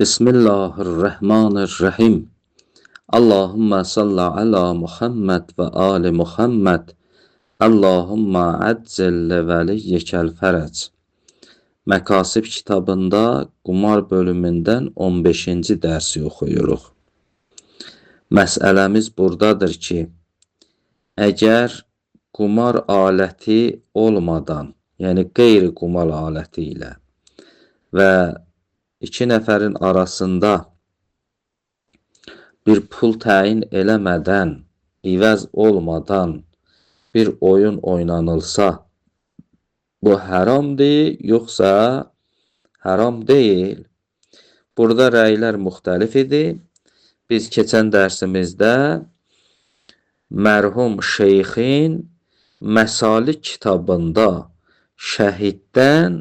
Bismillahirrahmanirrahim. Allahümme salli ala Muhammed ve ali Muhammed. Allahümme aczil veliyyekəl fərəc. Məkasib kitabında qumar bölümündən 15-ci dərsi oxuyuruq. Məsələmiz buradadır ki, əgər qumar aləti olmadan, yəni qeyri-qumar aləti ilə və iki nəfərin arasında bir pul təyin eləmədən, ivəz olmadan bir oyun oynanılsa, bu haramdır, yoxsa haram deyil. Burada rəylər müxtəlif idi. Biz keçən dərsimizdə mərhum şeyxin Məsalik kitabında şəhiddən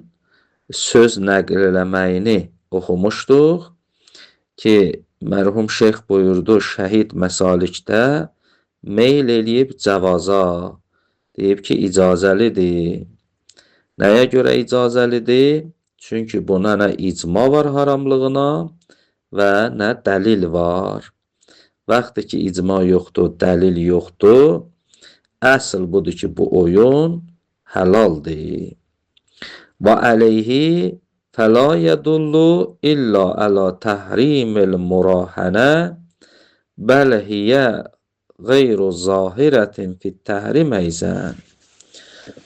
söz nəql eləməyini oxumuşduq ki, mərhum şeyx buyurdu, şəhid Məsalikdə meyl eləyib cəvaza, deyib ki, icazəlidir. Nəyə görə icazəlidir? Çünki buna nə icma var haramlığına və nə dəlil var. Vaxtı ki, icma yoxdur, dəlil yoxdur, əsl budur ki, bu oyun həlaldır. Və əleyhi fəla yədullu illa əla təhrimil murahənə bəl hiyə qeyru zahirətin fit təhrim eyzən.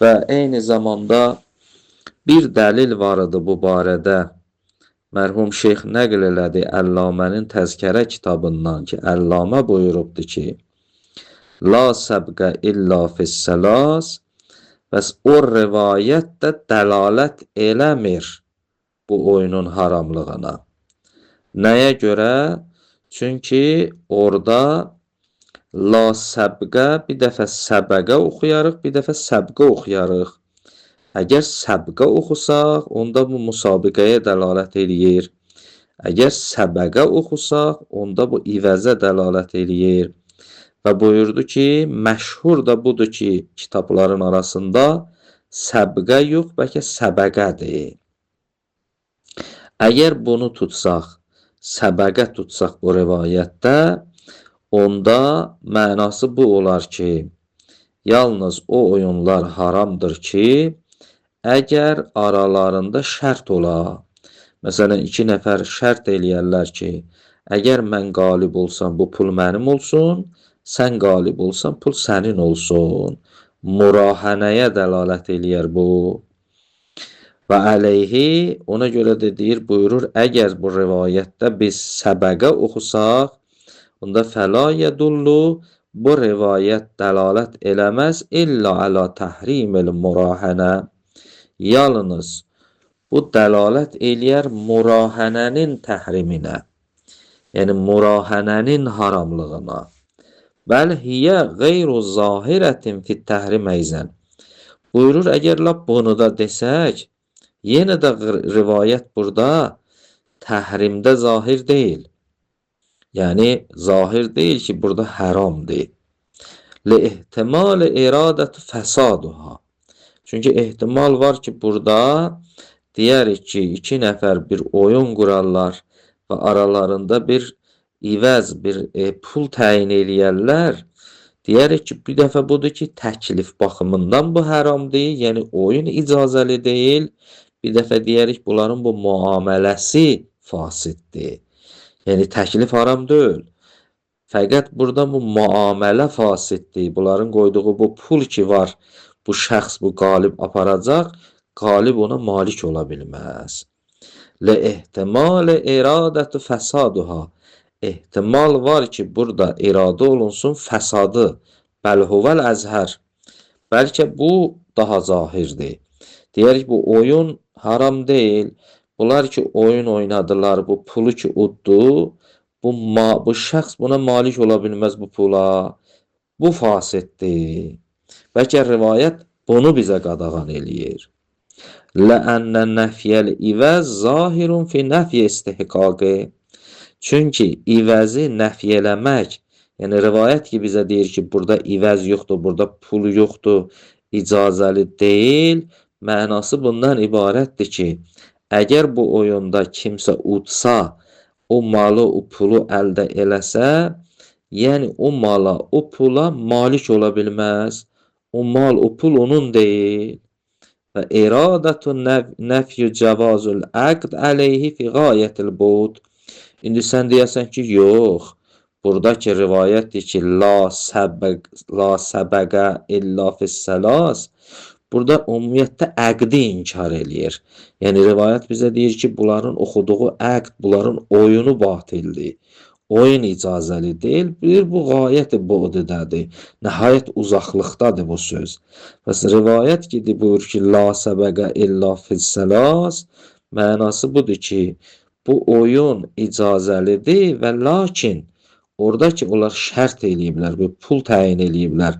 Və eyni zamanda bir dəlil var idi bu barədə. Mərhum şeyx nəql elədi Əllamənin Təzkərə kitabından ki, Əllamə buyurubdur ki, la səbqə illa fissəlas, bəs o rivayət də dəlalət eləmir bu oyunun haramlığına. Nəyə görə? Çünki orada la səbqə, bir dəfə səbəqə oxuyarıq, bir dəfə səbqə oxuyarıq. Əgər səbqə oxusaq, onda bu müsabiqəyə dəlalət eləyir. Əgər səbəqə oxusaq, onda bu ivəzə dəlalət eləyir. Və buyurdu ki, məşhur da budur ki, kitabların arasında səbqə yox, bəlkə səbəqədir. Əgər bunu tutsaq, səbəqə tutsaq bu rivayətdə, onda mənası bu olar ki, yalnız o oyunlar haramdır ki, əgər aralarında şərt ola. Məsələn, iki nəfər şərt eləyərlər ki, əgər mən qalib olsam, bu pul mənim olsun, sən qalib olsan, pul sənin olsun. Murahənəyə dəlalət eləyər bu. Və əleyhi, ona görə də deyir, buyurur, əgər bu rivayətdə biz səbəqə oxusaq, onda fəla yədullu, bu rivayət dəlalət eləməz, illa əla təhrimil murahənə. Yalnız bu dəlalət eləyər murahənənin təhriminə, yəni murahənənin haramlığına. Bəl hiyə qeyru zahirətin fit təhrim eyzən. Buyurur, əgər lap bunu da desək, yenə də rivayət burada təhrimdə zahir deyil. Yəni, zahir deyil ki, burada haramdır. Li-ihtimali iradətü fəsaduha. Çünki ehtimal var ki, burada deyərik ki, iki nəfər bir oyun qurarlar və aralarında bir ivəz, bir pul təyin eləyərlər. Deyərik ki, bir dəfə budur ki, təklif baxımından bu haramdır, yəni oyun icazəli deyil. Bir dəfə deyərik, bunların bu müamiləsi fasiddir. Yəni, təklif haram deyil. Fəqət burada bu müamilə fasiddir. Bunların qoyduğu bu pul ki var, bu şəxs bu qalib aparacaq, qalib ona malik ola bilməz. Li-ihtimali iradətü fəsaduha. Ehtimal var ki, burada iradə olunsun fəsadı. Bəlhuvəl əzhər. Bəlkə bu daha zahirdir. Deyərik, bu oyun haram deyil. Bunlar ki, oyun oynadılar, bu pulu ki uddu, bu şəxs buna malik ola bilməz bu pula. Bu fasiddir. Bəlkə rivayət bunu bizə qadağan eləyir. Ləənnə nəfiyəl ivəz zahirun fi nəfiyə istihqaqı. Çünki ivəzi nəfiy eləmək, yəni rivayət ki, bizə deyir ki, burada ivəz yoxdur, burada pul yoxdur, icazəli deyil, mənası bundan ibarətdir ki, əgər bu oyunda kimsə udsa, o malı, o pulu əldə eləsə, yəni o mala, o pula malik ola bilməz. O mal, o pul onun deyil. Və iradətun nəfyu cavazul əqd əleyhi fi qayətil bu'd. İndi sən deyəsən ki, yox. Buradakı rivayətdir ki, la səbəqə illa fissəlas. Burada ümumiyyətlə əqdi inkar eləyir. Yəni rivayət bizə deyir ki, bunların oxuduğu əqd, bunların oyunu batildir. Oyun icazəli deyil. Bir bu qayət-i bu'didədir. Nəhayət uzaqlıqdadır bu söz. Bəs rivayət ki, buyur ki, la səbəqə illa fissəlas. Mənası budur ki, bu oyun icazəlidir və lakin oradakı onlar şərt eləyiblər, bir pul təyin eləyiblər.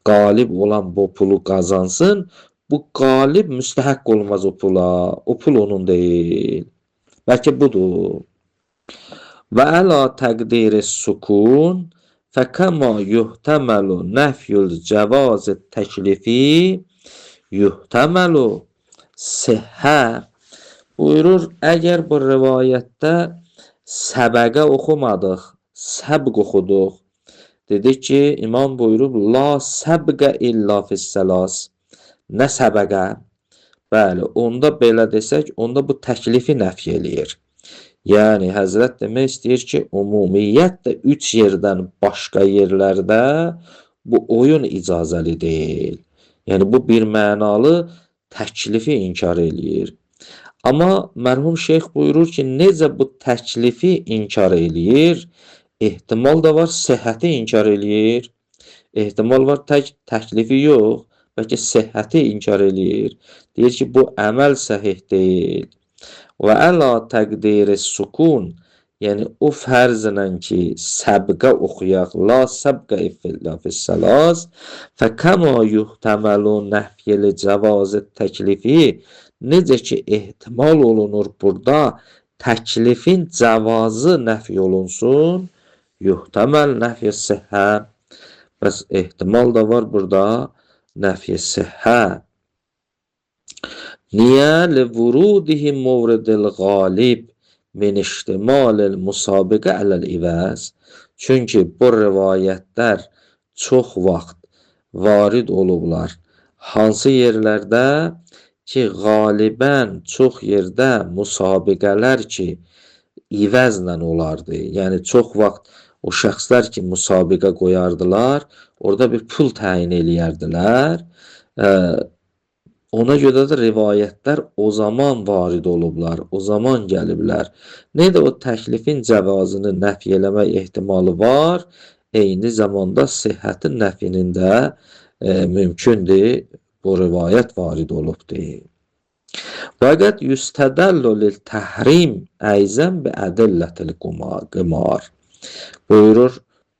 Qalib olan bu pulu qazansın, bu qalib müstəhəq olmaz o pula. O pul onun deyil. Bəlkə budur. Və əla təqdiri sukun fəkəma yuhtəməlu nəfyül cəvazı təklifi yuhtəməlu sihhə. Buyurur, əgər bu rivayətdə səbəqə oxumadıq, səbq oxuduq. Dedik ki, imam buyurub, la səbqə illa fissəlas. Nə səbəqə? Bəli, onda belə desək, onda bu təklifi nəfi eləyir. Yəni, Həzrət demək istəyir ki, ümumiyyətlə 3 yerdən başqa yerlərdə bu oyun icazəli deyil. Yəni, bu bir mənalı təklifi inkar eləyir. Amma mərhum şeyx buyurur ki, necə bu təklifi inkar eləyir? Ehtimal da var, səhhəti inkar eləyir. Ehtimal var, təklifi yox, bəlkə səhhəti inkar eləyir. Deyir ki, bu əməl səhih deyil. Və əla təqdiri sukun, yəni o fərzlə ki, səbqə oxuyaq, la səbqə illa fissəlas, fəkəma yuhtəməlu nəfyeli cəvazı təklifi, necə ki, ehtimal olunur burada, təklifin cəvazı nəfi olunsun, yuhtəməl nəfi səhhə. Bəs ehtimal da var burada nəfi səhhə. Niyə? Livurudihi muvridil qalib min iştimalil musabiqə ələl-ivəz. Çünki bu rivayətlər çox vaxt varid olublar. Hansı yerlərdə ki, qalibən çox yerdə müsabiqələr ki, ivəzlə olardı. Yəni, çox vaxt o şəxslər ki, müsabiqə qoyardılar, orada bir pul təyin eləyərdilər. Ona görə də rivayətlər o zaman varid olublar, o zaman gəliblər. Nədə o təklifin cəvazını nəfi eləmək ehtimalı var, eyni zamanda sihhətin nəfinin də mümkündür, bu rivayət varid olubdur. Fəqət yüstədəllu lil təhrim əyzən bi ədillətil qimar. Buyurur,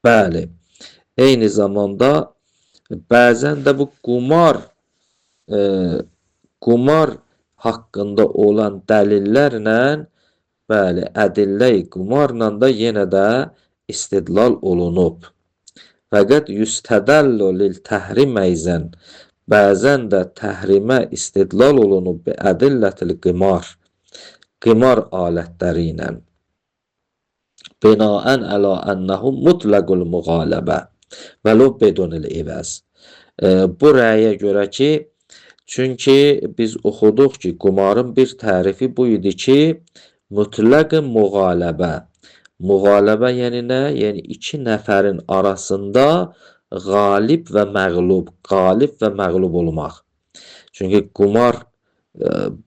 bəli, eyni zamanda bəzən də bu qumar haqqında olan dəlillərlə, bəli, ədillə-i qumarla da yenə də istidlal olunub. Fəqət yüstədəllu lil təhrim əyzən, bəzən də təhrimə istidlal olunub bi ədillətil qimar alətləri ilə. Binaən əla ənəhum mutləqul müğaləbə vəlo bedunil ivəz. Bu rəyə görə ki, çünki biz oxuduq ki, qumarın bir tərifi bu idi ki, mütləq müğaləbə. Müğaləbə yəni nə? Yəni 2 nəfərin arasında qalib və məğlub olmaq. Çünki qumar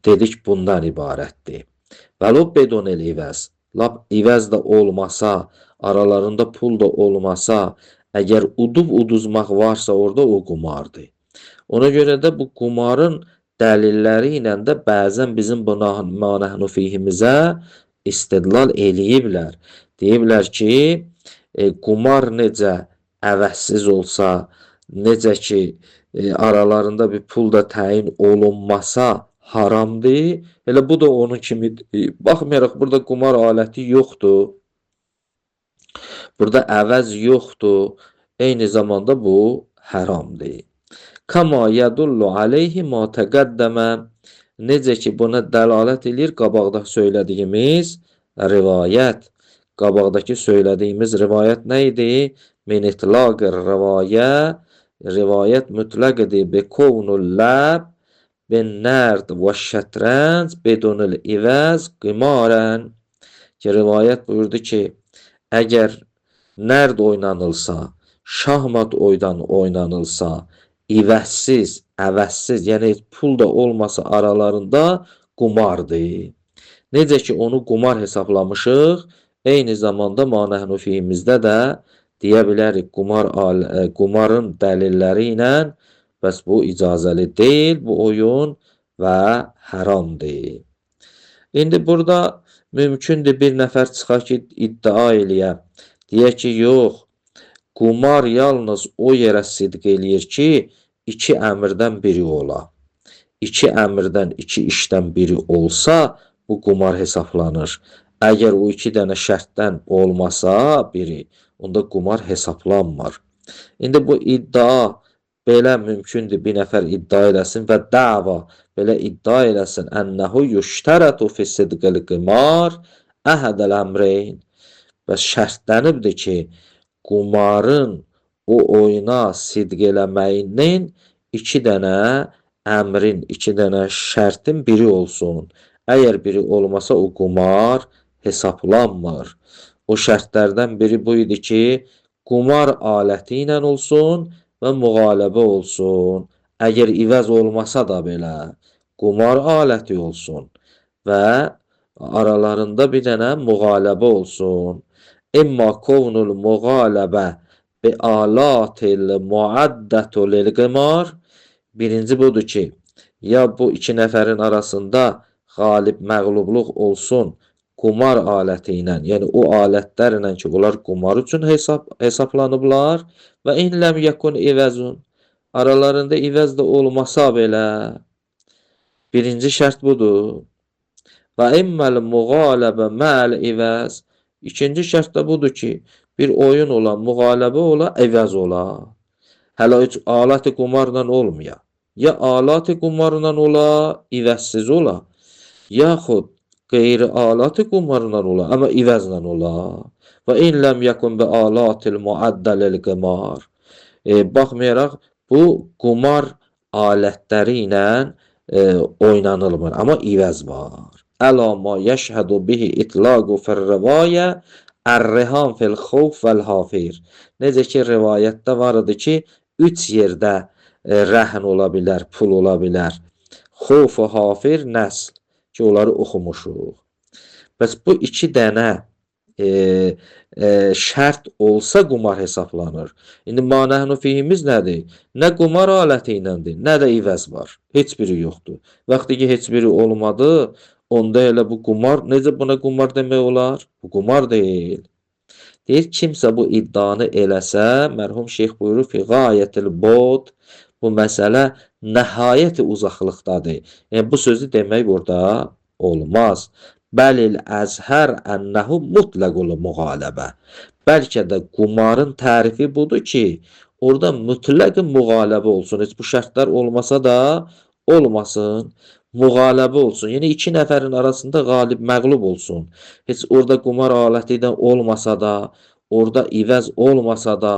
dedik bundan ibarətdir. Vəlo bedunil ivəz. Lap ivəz də olmasa, aralarında pul da olmasa, əgər uduzmaq varsa orada o qumardır. Ona görə də bu qumarın dəlilləri ilə də bəzən bizim bu manəhnu fihimizə istidlal eləyiblər. Deyiblər ki, qumar necə əvəzsiz olsa, necə ki, aralarında bir pul da təyin olunmasa haramdır, elə bu da onun kimidir. Baxmayaraq, burada qumar aləti yoxdur, burada əvəz yoxdur, eyni zamanda bu haramdır. Kama yadullu aleyhi ma təqəddəmə, necə ki, buna dəlalət edir qabaqda söylədiyimiz rivayət. qabaqdakı söylədiyimiz rivayət nə idi? Min itlaqir rivayə, rivayət mütləqdir bi kovnul ləb bin nərd və şətrənc bedunul ivəz qimarən. Ki, rivayət buyurdu ki, əgər nərd oynanılsa, şahmat oynanılsa, ivəzsiz, əvəzsiz, yəni pul da olmasa aralarında qumardır. Necə ki, onu qumar hesablamışıq, eyni zamanda manəhnu fihimizdə də deyə bilərik, qumarın dəlilləri ilə bəs bu icazəli deyil, bu oyun və haramdır. İndi burada mümkündür bir nəfər çıxar ki, iddia eləyə. Deyək ki, yox, qumar yalnız o yerə sidq eləyir ki, iki əmrdən biri ola. İki əmrdən, iki işdən biri olsa, bu qumar hesablanır. Əgər o iki dənə şərtdən olmasa biri, onda qumar hesablanmır. İndi bu iddia belə mümkündür, bir nəfər iddia eləsin və dava belə iddia eləsin, ənəhu yüştərətu fi sidqil qimar əhədəl əmreyn. Və şərtlənibdir ki, qumarın o oyuna sidq eləməyinin iki dənə əmrin, iki dənə şərtin biri olsun. Əgər biri olmasa o qumar hesablanmır. O şərtlərdən biri bu idi ki, qumar aləti ilə olsun və müğaləbə olsun. Əgər ivəz olmasa da belə, qumar aləti olsun və aralarında bir dənə müğaləbə olsun. İmma kovnul müğaləbə bi alatil muaddətu lil qimar. Birinci budur ki, ya bu iki nəfərin arasında qalib məğlubluq olsun qumar aləti ilə, yəni o alətlərlə ki, onlar qumar üçün hesablanıblar və in ləm yəkun ivəzun, aralarında ivəz də olmasa belə, birinci şərt budur. Və imməl müğaləbə məl ivəz, ikinci şərt də budur ki, bir oyun ola, müğaləbə ola, ivəz ola. Hələ heç alət-i qumarla olmuyor. Ya alət-i qumarla ola, ivəzsiz ola, yaxud qeyri alət-i qumarla ola, amma ivəzlə ola. Və in ləm yəkun bi alatil muaddəlil qimar. Baxmayaraq, bu qumar alətləri ilə oynanılmır, amma ivəz var. Əla ma yəşhədu bihi itlaqu fir-rivayə ər-rihan fil-xawf vəl-hafir. Necə ki, rivayətdə var idi ki, üç yerdə rəhn ola bilər, pul ola bilər. Xawf və hafir nəsl ki, onları oxumuşuq. Bəs bu iki dənə şərt olsa qumar hesablanır. İndi manəhnu fihimiz nədir? Nə qumar aləti iləndir, nə də ivəz var. Heç biri yoxdur. Vaxtı ki, heç biri olmadı, onda elə bu qumar, necə buna qumar demək olar? Bu qumar deyil. Deyir, kimsə bu iddianı eləsə, mərhum şeyx buyurur fi qayətil bod, bu məsələ nəhayəti uzaqlıqdadır. Yəni, bu sözü demək burada olmaz. Bəlil əzhər ənəhu mutləqul müğaləbə. Bəlkə də qumarın tərifi budur ki, orada mütləq müğaləbə olsun. Heç bu şərtlər olmasa da olmasın, müğaləbə olsun. Yəni, iki nəfərin arasında qalib məğlub olsun. Heç orada qumar aləti də olmasa da, orada ivəz olmasa da,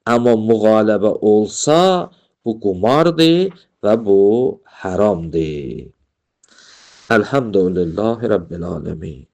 amma müğaləbə olsa, bu qumardır və bu haramdır. Elhamdülillahi Rabbil alemin.